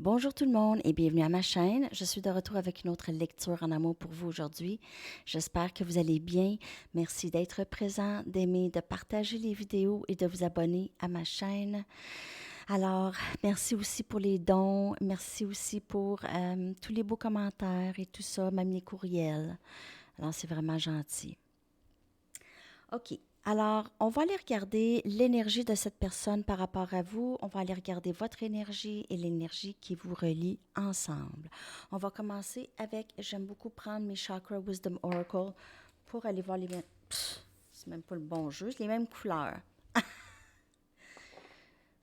Bonjour tout le monde et bienvenue à ma chaîne. Je suis de retour avec une autre lecture en amour pour vous aujourd'hui. J'espère que vous allez bien. Merci d'être présent, d'aimer, de partager les vidéos et de vous abonner à ma chaîne. Alors, merci aussi pour les dons. Merci aussi pour tous les beaux commentaires et tout ça, même les courriels. Alors, c'est vraiment gentil. OK. Alors, on va aller regarder l'énergie de cette personne par rapport à vous. On va aller regarder votre énergie et l'énergie qui vous relie ensemble. On va commencer avec, j'aime beaucoup prendre mes Chakra Wisdom Oracle pour aller voir les mêmes... C'est même pas le bon jeu, c'est les mêmes couleurs.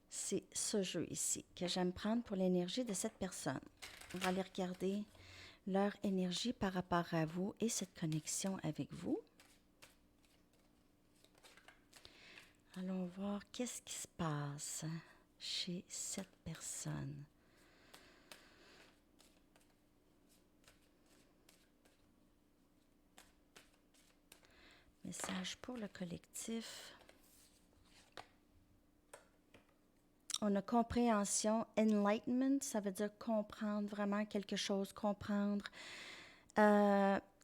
C'est ce jeu ici que j'aime prendre pour l'énergie de cette personne. On va aller regarder leur énergie par rapport à vous et cette connexion avec vous. Allons voir qu'est-ce qui se passe chez cette personne. Message pour le collectif. On a compréhension, enlightenment, ça veut dire comprendre vraiment quelque chose, comprendre.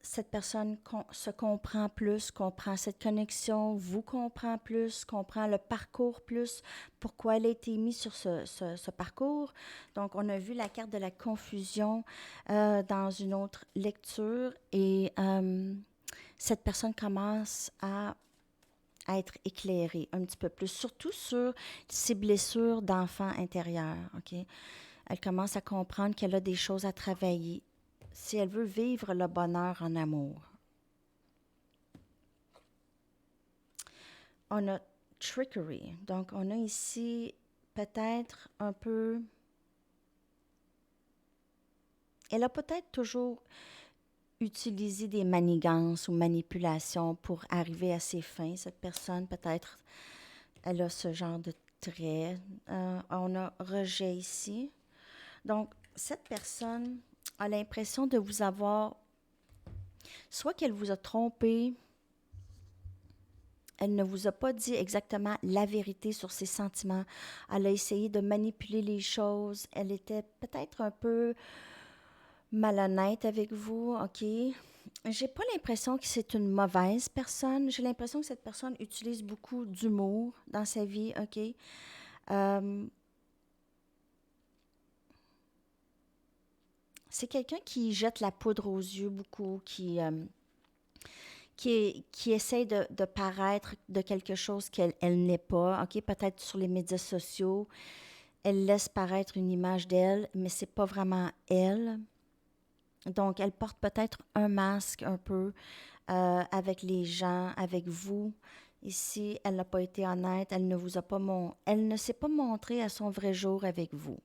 Cette personne se comprend plus, comprend cette connexion, vous comprend plus, comprend le parcours plus, pourquoi elle a été mise sur ce parcours. Donc, on a vu la carte de la confusion dans une autre lecture et cette personne commence à être éclairée un petit peu plus, surtout sur ses blessures d'enfant intérieur. Okay? Elle commence à comprendre qu'elle a des choses à travailler si elle veut vivre le bonheur en amour. On a trickery. Donc, on a ici peut-être un peu... Elle a peut-être toujours utilisé des manigances ou manipulations pour arriver à ses fins. Cette personne, peut-être, elle a ce genre de traits. On a rejet ici. Donc, cette personne a l'impression de vous avoir... Soit qu'elle vous a trompé, elle ne vous a pas dit exactement la vérité sur ses sentiments. Elle a essayé de manipuler les choses. Elle était peut-être un peu malhonnête avec vous, OK? J'ai pas l'impression que c'est une mauvaise personne. J'ai l'impression que cette personne utilise beaucoup d'humour dans sa vie, OK? C'est quelqu'un qui jette la poudre aux yeux beaucoup, qui essaie de paraître de quelque chose qu'elle n'est pas, OK? Peut-être sur les médias sociaux, elle laisse paraître une image d'elle, mais c'est pas vraiment elle. Donc, elle porte peut-être un masque un peu avec les gens, avec vous. Ici, elle n'a pas été honnête, elle ne vous a pas elle ne s'est pas montrée à son vrai jour avec vous.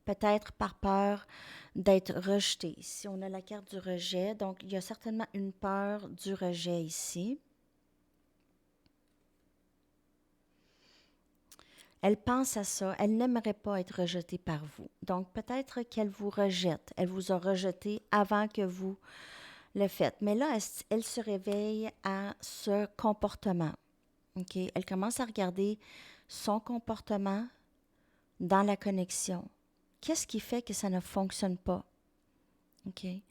Peut-être par peur d'être rejetée. Ici, on a la carte du rejet, donc il y a certainement une peur du rejet ici. Elle pense à ça, elle n'aimerait pas être rejetée par vous. Donc peut-être qu'elle vous rejette, elle vous a rejeté avant que vous le faites. Mais là, elle se réveille à ce comportement. Okay? Elle commence à regarder son comportement dans la connexion. Qu'est-ce qui fait que ça ne fonctionne pas? Okay?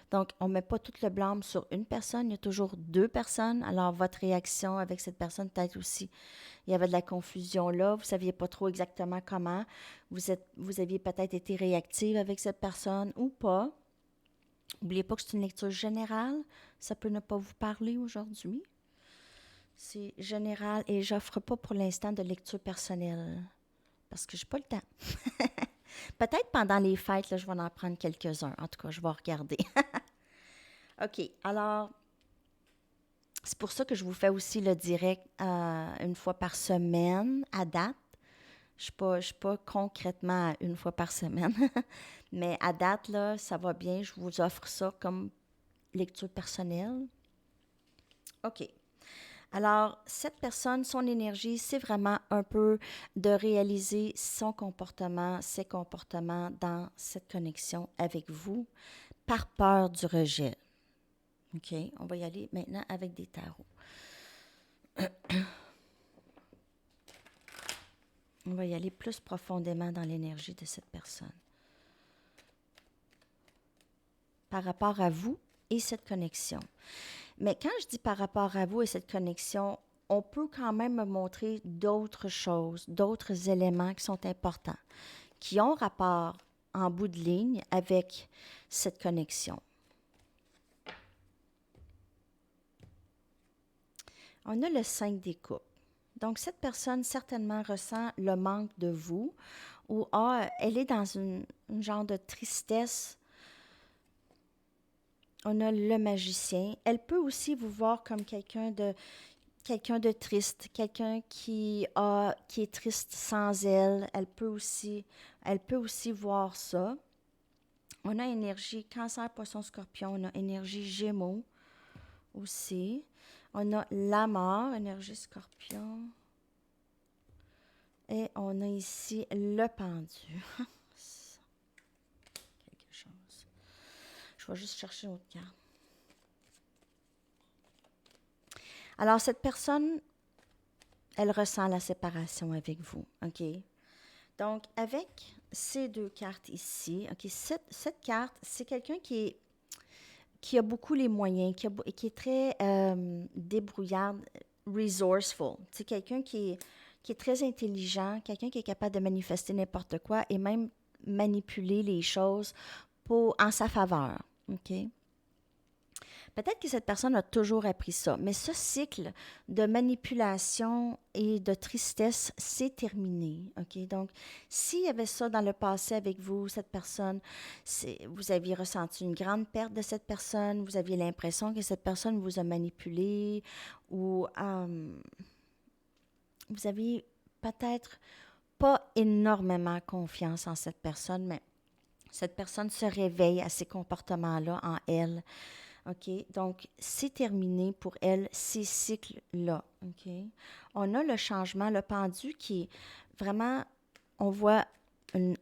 Donc, on ne met pas tout le blâme sur une personne, il y a toujours deux personnes. Alors, votre réaction avec cette personne, peut-être aussi, il y avait de la confusion là, vous ne saviez pas trop exactement comment. Vous aviez peut-être été réactive avec cette personne ou pas. N'oubliez pas que c'est une lecture générale, ça peut ne pas vous parler aujourd'hui. C'est général et j'offre pas pour l'instant de lecture personnelle parce que j'ai pas le temps. Peut-être pendant les fêtes, là, je vais en prendre quelques-uns. En tout cas, je vais regarder. OK, alors, c'est pour ça que je vous fais aussi le direct une fois par semaine à date. Je ne suis pas concrètement à une fois par semaine, mais à date, là, ça va bien. Je vous offre ça comme lecture personnelle. OK. Alors, cette personne, son énergie, c'est vraiment un peu de réaliser son comportement, ses comportements dans cette connexion avec vous par peur du rejet. OK, on va y aller maintenant avec des tarots. On va y aller plus profondément dans l'énergie de cette personne. par rapport à vous et cette connexion. Mais quand je dis par rapport à vous et cette connexion, on peut quand même me montrer d'autres choses, d'autres éléments qui sont importants, qui ont rapport en bout de ligne avec cette connexion. On a le 5 des coupes. Donc, cette personne certainement ressent le manque de vous ou elle est dans une genre de tristesse. On a le magicien. Elle peut aussi vous voir comme quelqu'un de triste, quelqu'un qui est triste sans elle. Elle peut aussi voir ça. On a énergie Cancer, Poisson, Scorpion. On a énergie Gémeaux aussi. On a la mort, énergie Scorpion. Et on a ici le pendu. Quelque chose. Je vais juste chercher une autre carte. Alors, cette personne, elle ressent la séparation avec vous, OK? Donc, avec ces deux cartes ici, OK, cette carte, c'est quelqu'un qui a beaucoup les moyens, qui est très débrouillard, resourceful. C'est quelqu'un qui est très intelligent, quelqu'un qui est capable de manifester n'importe quoi et même manipuler les choses en sa faveur. OK? Peut-être que cette personne a toujours appris ça, mais ce cycle de manipulation et de tristesse, c'est terminé. OK? Donc, s'il y avait ça dans le passé avec vous, cette personne, vous aviez ressenti une grande perte de cette personne, vous aviez l'impression que cette personne vous a manipulé ou vous aviez peut-être pas énormément confiance en cette personne, mais cette personne se réveille à ces comportements-là en elle. OK? Donc, c'est terminé pour elle, ces cycles-là. OK? On a le changement, le pendu qui est vraiment, on voit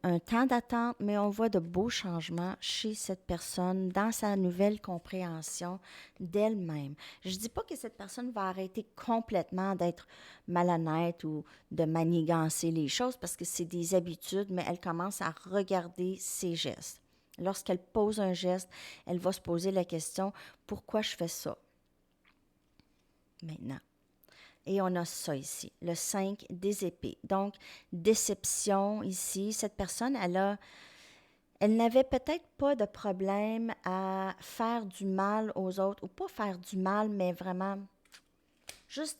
un temps d'attente, mais on voit de beaux changements chez cette personne dans sa nouvelle compréhension d'elle-même. Je ne dis pas que cette personne va arrêter complètement d'être malhonnête ou de manigancer les choses parce que c'est des habitudes, mais elle commence à regarder ses gestes. Lorsqu'elle pose un geste, elle va se poser la question, pourquoi je fais ça? Maintenant. Et on a ça ici, le 5 des épées. Donc, déception ici. Cette personne, elle n'avait peut-être pas de problème à faire du mal aux autres, ou pas faire du mal, mais vraiment juste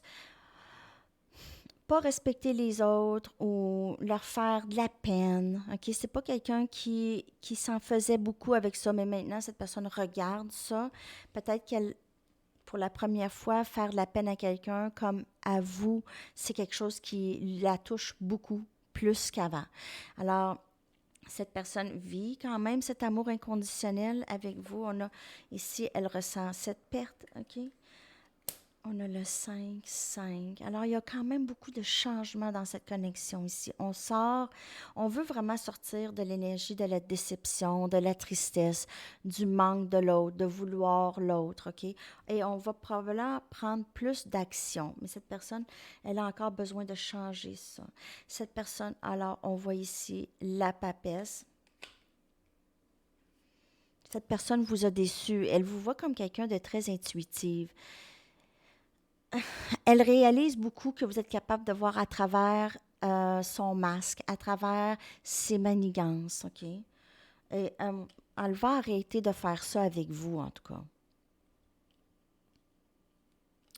pas respecter les autres ou leur faire de la peine. OK? C'est pas quelqu'un qui s'en faisait beaucoup avec ça, mais maintenant, cette personne regarde ça. Peut-être qu'elle, pour la première fois, faire de la peine à quelqu'un comme à vous, c'est quelque chose qui la touche beaucoup plus qu'avant. Alors, cette personne vit quand même cet amour inconditionnel avec vous. On a ici, elle ressent cette perte, OK? On a le 5, 5. Alors, il y a quand même beaucoup de changements dans cette connexion ici. On veut vraiment sortir de l'énergie de la déception, de la tristesse, du manque de l'autre, de vouloir l'autre, OK? Et on va probablement prendre plus d'action. Mais cette personne, elle a encore besoin de changer ça. Cette personne, alors, on voit ici la papesse. Cette personne vous a déçu. Elle vous voit comme quelqu'un de très intuitive. Elle réalise beaucoup que vous êtes capable de voir à travers son masque, à travers ses manigances, OK? Et elle va arrêter de faire ça avec vous, en tout cas.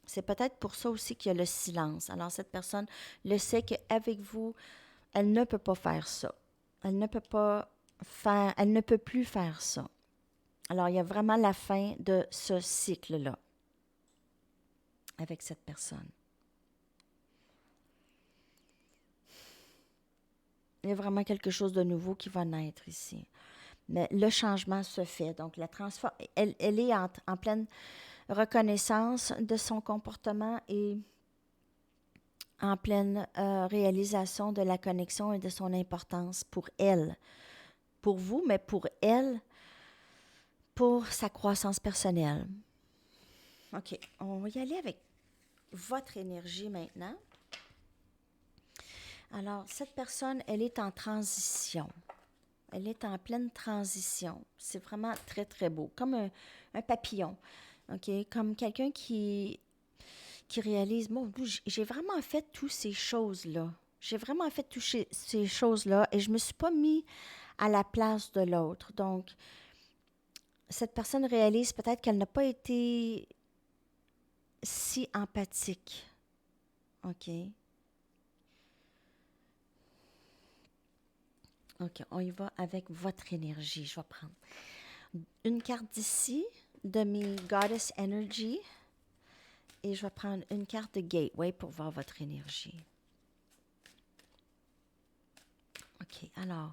C'est peut-être pour ça aussi qu'il y a le silence. Alors, cette personne le sait qu'avec vous, elle ne peut pas faire ça. Elle ne peut plus faire ça. Alors, il y a vraiment la fin de ce cycle-là avec cette personne. Il y a vraiment quelque chose de nouveau qui va naître ici. Mais le changement se fait. Donc, elle est en pleine reconnaissance de son comportement et en pleine réalisation de la connexion et de son importance pour elle. Pour vous, mais pour elle, pour sa croissance personnelle. OK, on va y aller avec votre énergie maintenant. Alors, cette personne, elle est en transition. Elle est en pleine transition. C'est vraiment très, très beau. Comme un papillon. OK? Comme quelqu'un qui réalise, bon, j'ai vraiment fait toutes ces choses-là. J'ai vraiment fait toutes ces choses-là et je me suis pas mis à la place de l'autre. Donc, cette personne réalise peut-être qu'elle n'a pas été si empathique. OK? OK, on y va avec votre énergie. Je vais prendre une carte d'ici de mes Goddess Energy et je vais prendre une carte de Gateway pour voir votre énergie. OK, alors,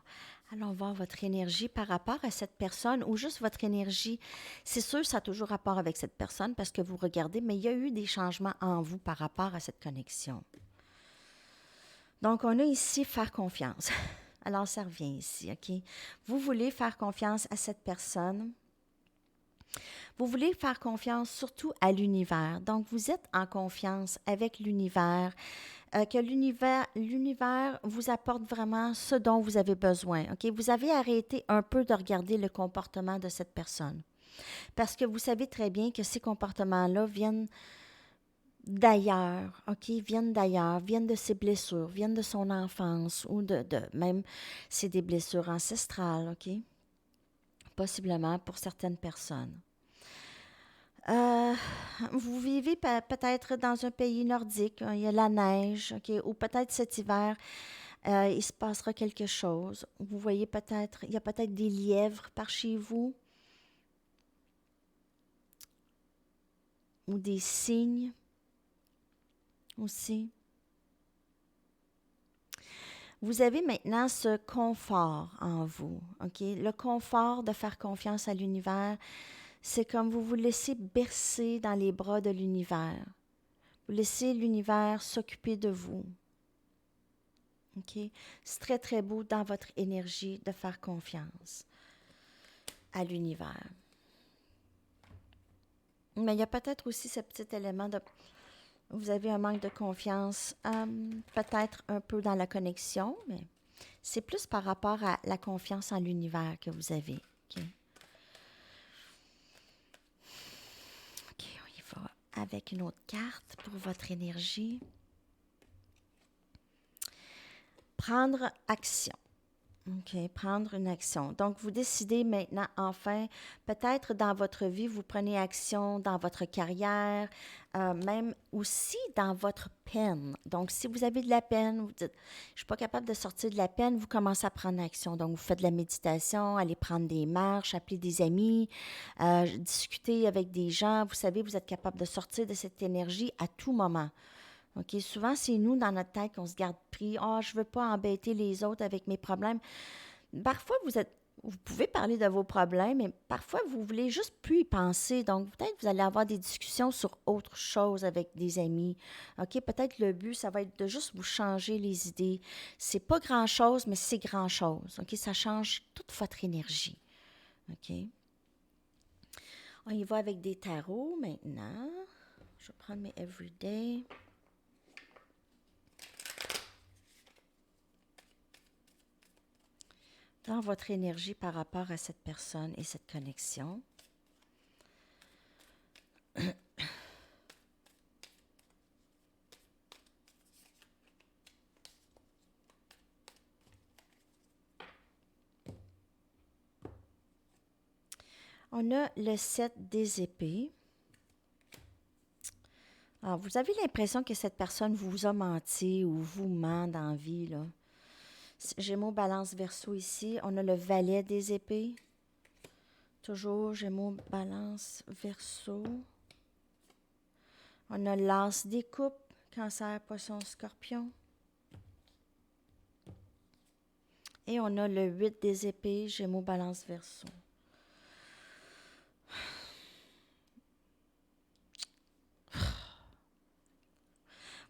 allons voir votre énergie par rapport à cette personne ou juste votre énergie. C'est sûr, ça a toujours rapport avec cette personne parce que vous regardez, mais il y a eu des changements en vous par rapport à cette connexion. Donc, on a ici faire confiance. Alors, ça revient ici, OK? Vous voulez faire confiance à cette personne. Vous voulez faire confiance surtout à l'univers. Donc, vous êtes en confiance avec l'univers, que l'univers vous apporte vraiment ce dont vous avez besoin. OK? Vous avez arrêté un peu de regarder le comportement de cette personne. Parce que vous savez très bien que ces comportements-là viennent d'ailleurs, OK? Viennent d'ailleurs, viennent de ses blessures, viennent de son enfance ou même c'est des blessures ancestrales, OK? Possiblement pour certaines personnes. Euh, Vous vivez peut-être dans un pays nordique, il y a la neige, OK? Ou peut-être cet hiver, il se passera quelque chose. Vous voyez peut-être, il y a peut-être des lièvres par chez vous ou des cygnes aussi. Vous avez maintenant ce confort en vous, OK? Le confort de faire confiance à l'univers, c'est comme vous vous laissez bercer dans les bras de l'univers. Vous laissez l'univers s'occuper de vous. OK? C'est très, très beau dans votre énergie de faire confiance à l'univers. Mais il y a peut-être aussi ce petit élément de... Vous avez un manque de confiance, peut-être un peu dans la connexion, mais c'est plus par rapport à la confiance en l'univers que vous avez. OK? OK, on y va avec une autre carte pour votre énergie. Prendre action. OK, prendre une action. Donc, vous décidez maintenant, enfin, peut-être dans votre vie, vous prenez action dans votre carrière, même aussi dans votre peine. Donc, si vous avez de la peine, vous dites, je ne suis pas capable de sortir de la peine, vous commencez à prendre action. Donc, vous faites de la méditation, allez prendre des marches, appeler des amis, discuter avec des gens. Vous savez, vous êtes capable de sortir de cette énergie à tout moment. OK? Souvent, c'est nous, dans notre tête, qu'on se garde pris. « Ah, je ne veux pas embêter les autres avec mes problèmes. » Parfois, vous pouvez parler de vos problèmes, mais parfois, vous voulez juste plus y penser. Donc, peut-être que vous allez avoir des discussions sur autre chose avec des amis. OK? Peut-être le but, ça va être de juste vous changer les idées. C'est pas grand-chose, mais c'est grand-chose. OK? Ça change toute votre énergie. OK? On y va avec des tarots maintenant. Je vais prendre mes Everyday. Dans votre énergie par rapport à cette personne et cette connexion. On a le 7 des épées. Alors, vous avez l'impression que cette personne vous a menti ou vous ment dans la vie, là. Gémeaux, balance, verseau ici. On a le valet des épées. Toujours Gémeaux, balance, verseau. On a l'as des coupes, cancer, poisson, scorpion. Et on a le 8 des épées, Gémeaux, balance, verseau.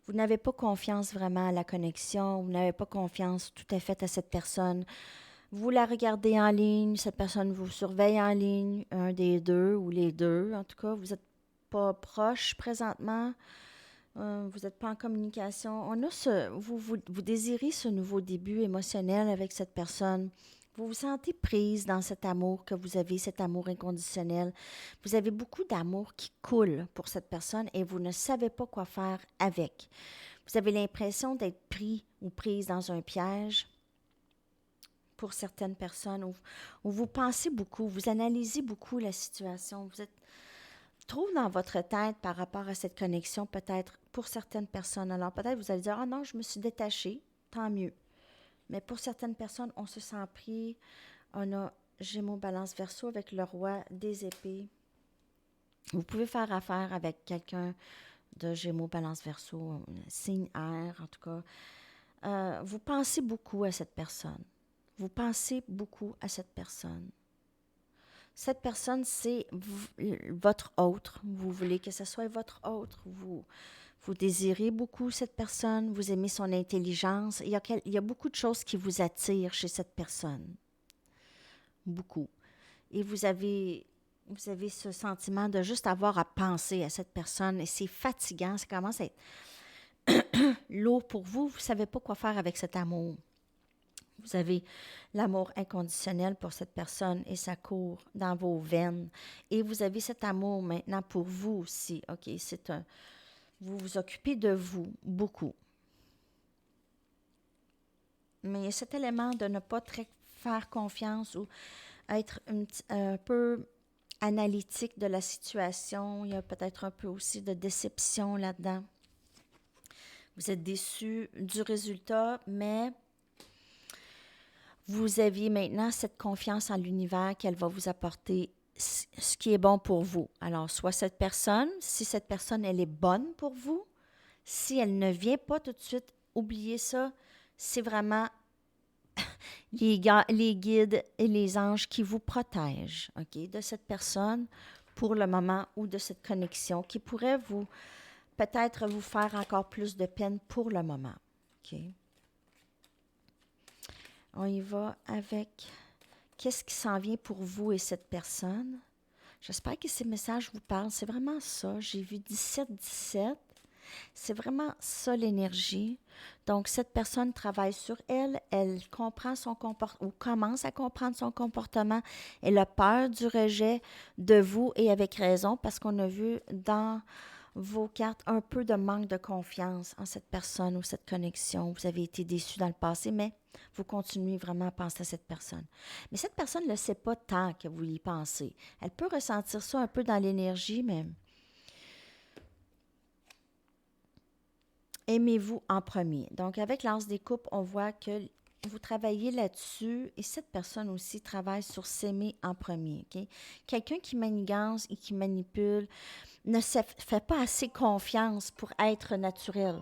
Vous n'avez pas confiance vraiment à la connexion, vous n'avez pas confiance tout à fait à cette personne. Vous la regardez en ligne, cette personne vous surveille en ligne, un des deux ou les deux. En tout cas, vous n'êtes pas proche présentement, vous n'êtes pas en communication. On a vous désirez ce nouveau début émotionnel avec cette personne. Vous vous sentez prise dans cet amour que vous avez, cet amour inconditionnel. Vous avez beaucoup d'amour qui coule pour cette personne et vous ne savez pas quoi faire avec. Vous avez l'impression d'être pris ou prise dans un piège pour certaines personnes où vous pensez beaucoup, vous analysez beaucoup la situation. Vous êtes trop dans votre tête par rapport à cette connexion, peut-être pour certaines personnes. Alors peut-être vous allez dire, ah non, je me suis détachée, tant mieux. Mais pour certaines personnes, on se sent pris. On a Gémeaux, Balance, Verseau avec le roi des épées. Vous pouvez faire affaire avec quelqu'un de Gémeaux, Balance, Verseau, signe air, en tout cas. Vous pensez beaucoup à cette personne. Vous pensez beaucoup à cette personne. Cette personne, c'est votre autre. Vous voulez que ce soit votre autre. Vous désirez beaucoup cette personne. Vous aimez son intelligence. Il y a beaucoup de choses qui vous attirent chez cette personne. Beaucoup. Et vous avez ce sentiment de juste avoir à penser à cette personne. Et c'est fatigant. Ça commence à être lourd pour vous. Vous ne savez pas quoi faire avec cet amour. Vous avez l'amour inconditionnel pour cette personne et ça court dans vos veines. Et vous avez cet amour maintenant pour vous aussi. OK, vous vous occupez de vous beaucoup. Mais il y a cet élément de ne pas très faire confiance ou être un peu analytique de la situation. Il y a peut-être un peu aussi de déception là-dedans. Vous êtes déçu du résultat, mais vous aviez maintenant cette confiance en l'univers qu'elle va vous apporter ce qui est bon pour vous. Alors, soit cette personne, si cette personne, elle est bonne pour vous, si elle ne vient pas tout de suite, oubliez ça, c'est vraiment les guides et les anges qui vous protègent, OK, de cette personne pour le moment ou de cette connexion qui pourrait peut-être vous faire encore plus de peine pour le moment, OK? On y va avec qu'est-ce qui s'en vient pour vous et cette personne. J'espère que ces messages vous parlent. C'est vraiment ça. J'ai vu 17-17. C'est vraiment ça l'énergie. Donc, cette personne travaille sur elle. Elle comprend son comportement ou commence à comprendre son comportement. Elle a peur du rejet de vous et avec raison parce qu'on a vu dans vos cartes un peu de manque de confiance en cette personne ou cette connexion. Vous avez été déçu dans le passé, mais vous continuez vraiment à penser à cette personne. Mais cette personne ne le sait pas tant que vous y pensez. Elle peut ressentir ça un peu dans l'énergie, mais aimez-vous en premier. Donc, avec l'As des coupes, on voit que vous travaillez là-dessus et cette personne aussi travaille sur s'aimer en premier. Okay? Quelqu'un qui manigance et qui manipule ne se fait pas assez confiance pour être naturel.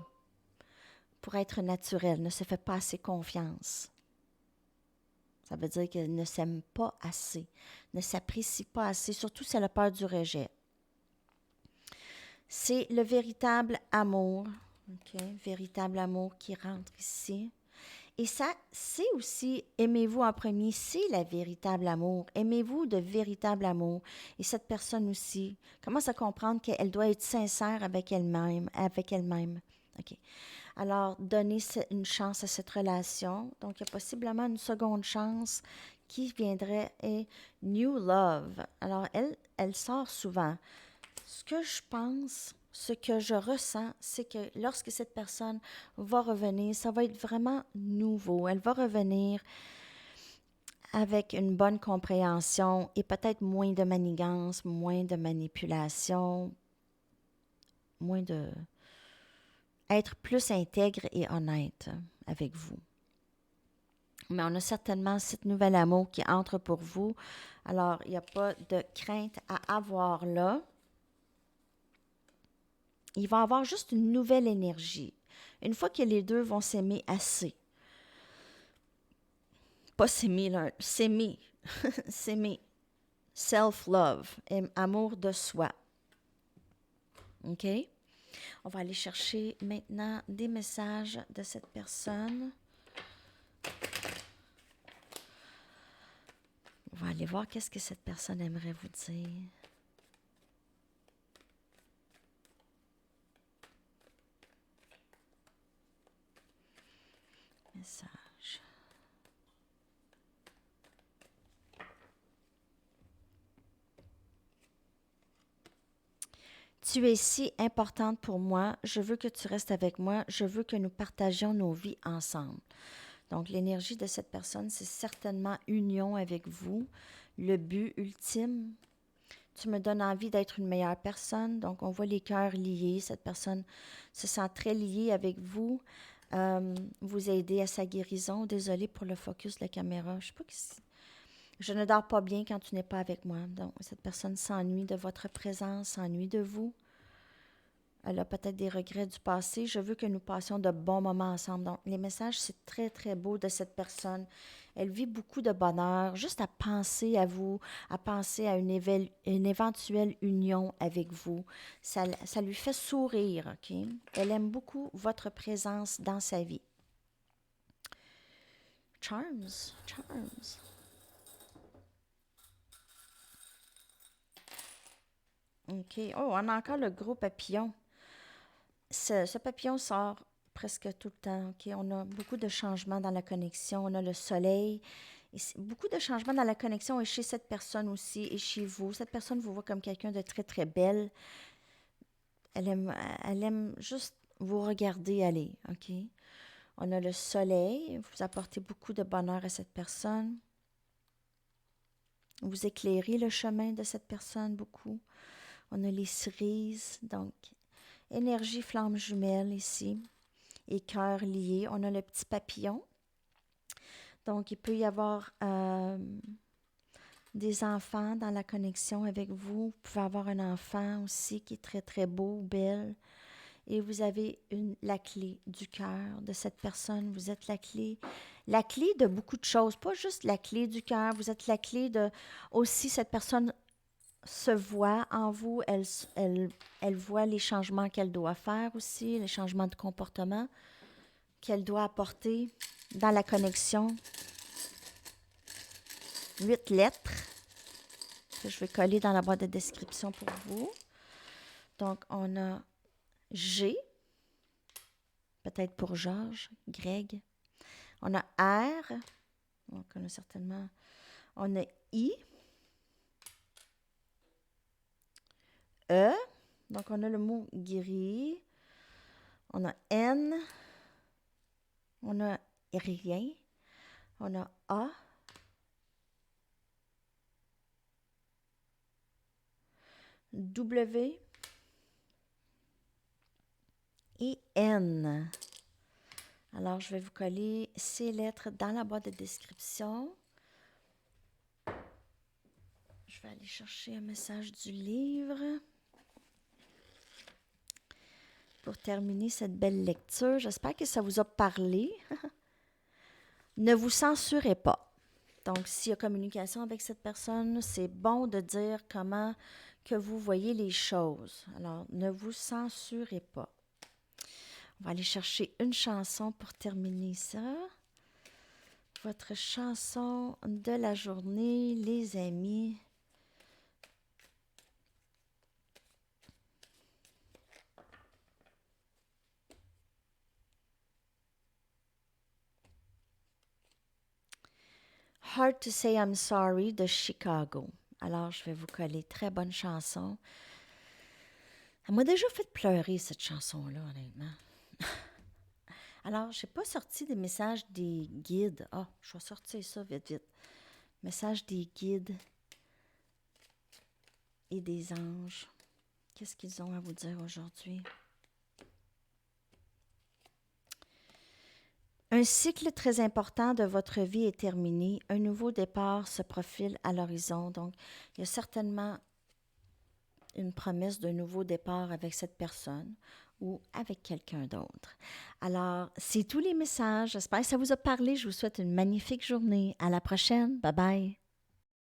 Pour être naturel, ne se fait pas assez confiance. Ça veut dire qu'elle ne s'aime pas assez, ne s'apprécie pas assez, surtout si elle a peur du rejet. C'est le véritable amour, OK? Véritable amour qui rentre ici. Et ça, c'est aussi, aimez-vous en premier, c'est le véritable amour. Aimez-vous de véritable amour. Et cette personne aussi commence à comprendre qu'elle doit être sincère avec elle-même, OK. Alors, donnez une chance à cette relation. Donc, il y a possiblement une seconde chance qui viendrait et New Love. Alors, elle sort souvent. Ce que je pense, ce que je ressens, c'est que lorsque cette personne va revenir, ça va être vraiment nouveau. Elle va revenir avec une bonne compréhension et peut-être moins de manigance, moins de manipulation, moins de... être plus intègre et honnête avec vous. Mais on a certainement cette nouvelle amour qui entre pour vous. Alors, il n'y a pas de crainte à avoir là. Il va y avoir juste une nouvelle énergie. Une fois que les deux vont s'aimer assez. Pas s'aimer l'un, s'aimer. S'aimer. Self-love. Amour de soi. OK? On va aller chercher maintenant des messages de cette personne. On va aller voir qu'est-ce que cette personne aimerait vous dire. Message. Tu es si importante pour moi. Je veux que tu restes avec moi. Je veux que nous partagions nos vies ensemble. Donc, l'énergie de cette personne, c'est certainement union avec vous. Le but ultime, tu me donnes envie d'être une meilleure personne. Donc, on voit les cœurs liés. Cette personne se sent très liée avec vous. Vous aider à sa guérison. Désolée pour le focus de la caméra. Je sais pas je ne dors pas bien quand tu n'es pas avec moi. Donc, cette personne s'ennuie de votre présence, s'ennuie de vous. Elle a peut-être des regrets du passé. Je veux que nous passions de bons moments ensemble. Donc, les messages, c'est très, très beau de cette personne. Elle vit beaucoup de bonheur juste à penser à vous, à penser à une éventuelle union avec vous. Ça lui fait sourire, OK? Elle aime beaucoup votre présence dans sa vie. Charms, charms. OK. Oh, on a encore le gros papillon. Ce papillon sort presque tout le temps. OK? On a beaucoup de changements dans la connexion. On a le soleil. Et beaucoup de changements dans la connexion et chez cette personne aussi et chez vous. Cette personne vous voit comme quelqu'un de très, très belle. Elle aime juste vous regarder aller. OK? On a le soleil. Vous apportez beaucoup de bonheur à cette personne. Vous éclairez le chemin de cette personne beaucoup. On a les cerises. Donc, énergie flamme jumelle ici. Et cœur lié. On a le petit papillon. Donc, il peut y avoir des enfants dans la connexion avec vous. Vous pouvez avoir un enfant aussi qui est très, très beau, belle. Et vous avez la clé du cœur de cette personne. Vous êtes la clé de beaucoup de choses. Pas juste la clé du cœur. Vous êtes la clé de... Aussi, cette personne se voit en vous. Elle voit les changements qu'elle doit faire aussi, les changements de comportement qu'elle doit apporter dans la connexion. 8 lettres que je vais coller dans la boîte de description pour vous. Donc, on a G, peut-être pour Georges, Greg. On a R, donc on a certainement... On a I, E, donc on a le mot gris. On a N, on a rien, on a A, W et N. Alors, je vais vous coller ces lettres dans la boîte de description. Je vais aller chercher un message du livre pour terminer cette belle lecture. J'espère que ça vous a parlé. Ne vous censurez pas. Donc, s'il y a communication avec cette personne, c'est bon de dire comment que vous voyez les choses. Alors, ne vous censurez pas. On va aller chercher une chanson pour terminer ça. Votre chanson de la journée, les amis. Hard to Say I'm Sorry de Chicago. Alors, je vais vous coller très bonne chanson. Elle m'a déjà fait pleurer, cette chanson-là, honnêtement. Alors, je n'ai pas sorti des messages des guides. Ah, je vais sortir ça vite, vite. Messages des guides et des anges. Qu'est-ce qu'ils ont à vous dire aujourd'hui? Un cycle très important de votre vie est terminé. Un nouveau départ se profile à l'horizon. Donc, il y a certainement une promesse d'un nouveau départ avec cette personne ou avec quelqu'un d'autre. Alors, c'est tous les messages. J'espère que ça vous a parlé. Je vous souhaite une magnifique journée. À la prochaine. Bye bye.